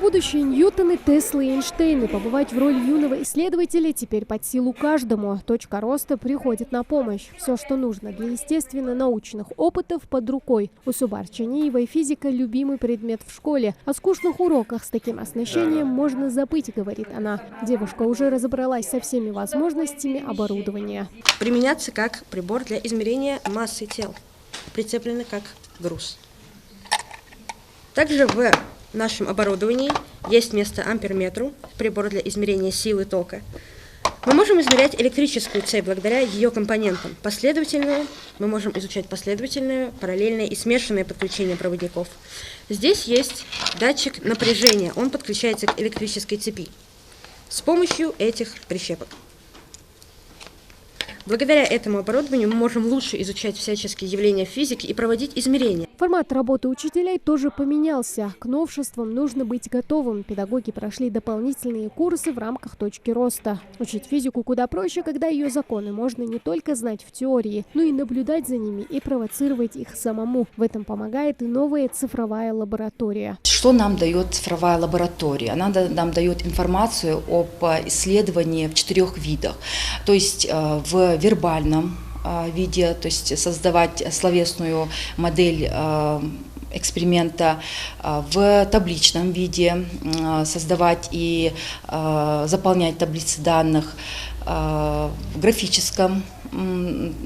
Будущие Ньютоны, Теслы и Эйнштейны. Побывать в роли юного исследователя теперь под силу каждому. Точка роста приходит на помощь. Все, что нужно для естественно-научных опытов, под рукой. У Субар Чанеевой физика – любимый предмет в школе. О скучных уроках с таким оснащением можно забыть, говорит она. Девушка уже разобралась со всеми возможностями оборудования. Применяться как прибор для измерения массы тел, прицепленный как груз. Также в нашем оборудовании есть место амперметру, прибор для измерения силы тока. Мы можем измерять электрическую цепь благодаря ее компонентам. Последовательную, мы можем изучать последовательное, параллельное и смешанное подключение проводников. Здесь есть датчик напряжения, он подключается к электрической цепи с помощью этих прищепок. Благодаря этому оборудованию мы можем лучше изучать всяческие явления физики и проводить измерения. Формат работы учителей тоже поменялся. К новшествам нужно быть готовым. Педагоги прошли дополнительные курсы в рамках точки роста. Учить физику куда проще, когда ее законы можно не только знать в теории, но и наблюдать за ними и провоцировать их самому. В этом помогает и новая цифровая лаборатория. Что нам дает цифровая лаборатория? Она нам дает информацию об исследовании в 4 видах. То есть в вербальном виде, то есть создавать словесную модель эксперимента, в табличном виде создавать и заполнять таблицы данных, в графическом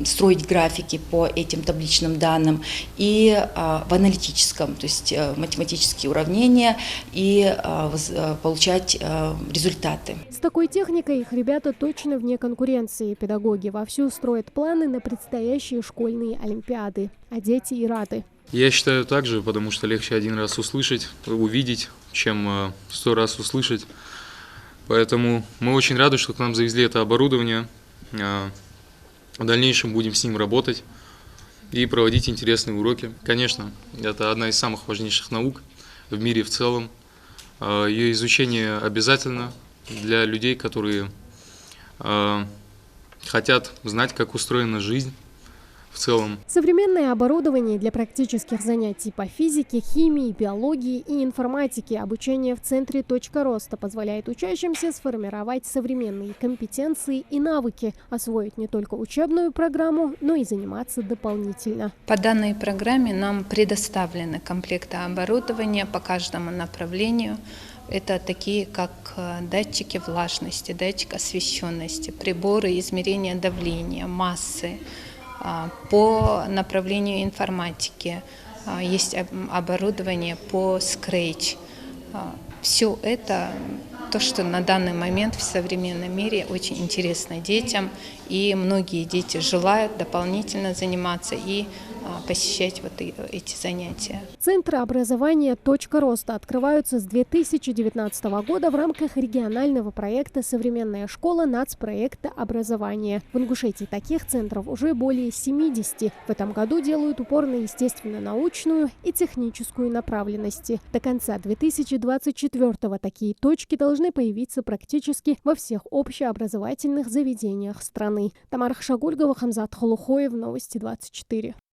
строить графики по этим табличным данным и в аналитическом, то есть математические уравнения и получать результаты. С такой техникой их ребята точно вне конкуренции. Педагоги вовсю строят планы на предстоящие школьные олимпиады, а дети и рады. Я считаю так же, потому что легче один раз услышать, увидеть, чем 100 раз услышать. Поэтому мы очень рады, что к нам завезли это оборудование. В дальнейшем будем с ним работать и проводить интересные уроки. Конечно, это одна из самых важнейших наук в мире в целом. Ее изучение обязательно для людей, которые хотят знать, как устроена жизнь в целом. Современное оборудование для практических занятий по физике, химии, биологии и информатике. Обучение в центре «Точка роста» позволяет учащимся сформировать современные компетенции и навыки, освоить не только учебную программу, но и заниматься дополнительно. По данной программе нам предоставлены комплекты оборудования по каждому направлению. Это такие, как датчики влажности, датчик освещенности, приборы измерения давления, массы. По направлению информатики есть оборудование по Scratch. Все это то, что на данный момент в современном мире очень интересно детям, и многие дети желают дополнительно заниматься и посещать вот эти занятия. Центры образования «Точка роста» открываются с 2019 года в рамках регионального проекта «Современная школа» нацпроекта образования. В Ингушетии таких центров уже более 70. В этом году делают упор на естественно-научную и техническую направленности. До конца 2024-го такие точки должны появиться практически во всех общеобразовательных заведениях страны. Тамара Хшагульгова, Хамзат Холухоев, Новости 24.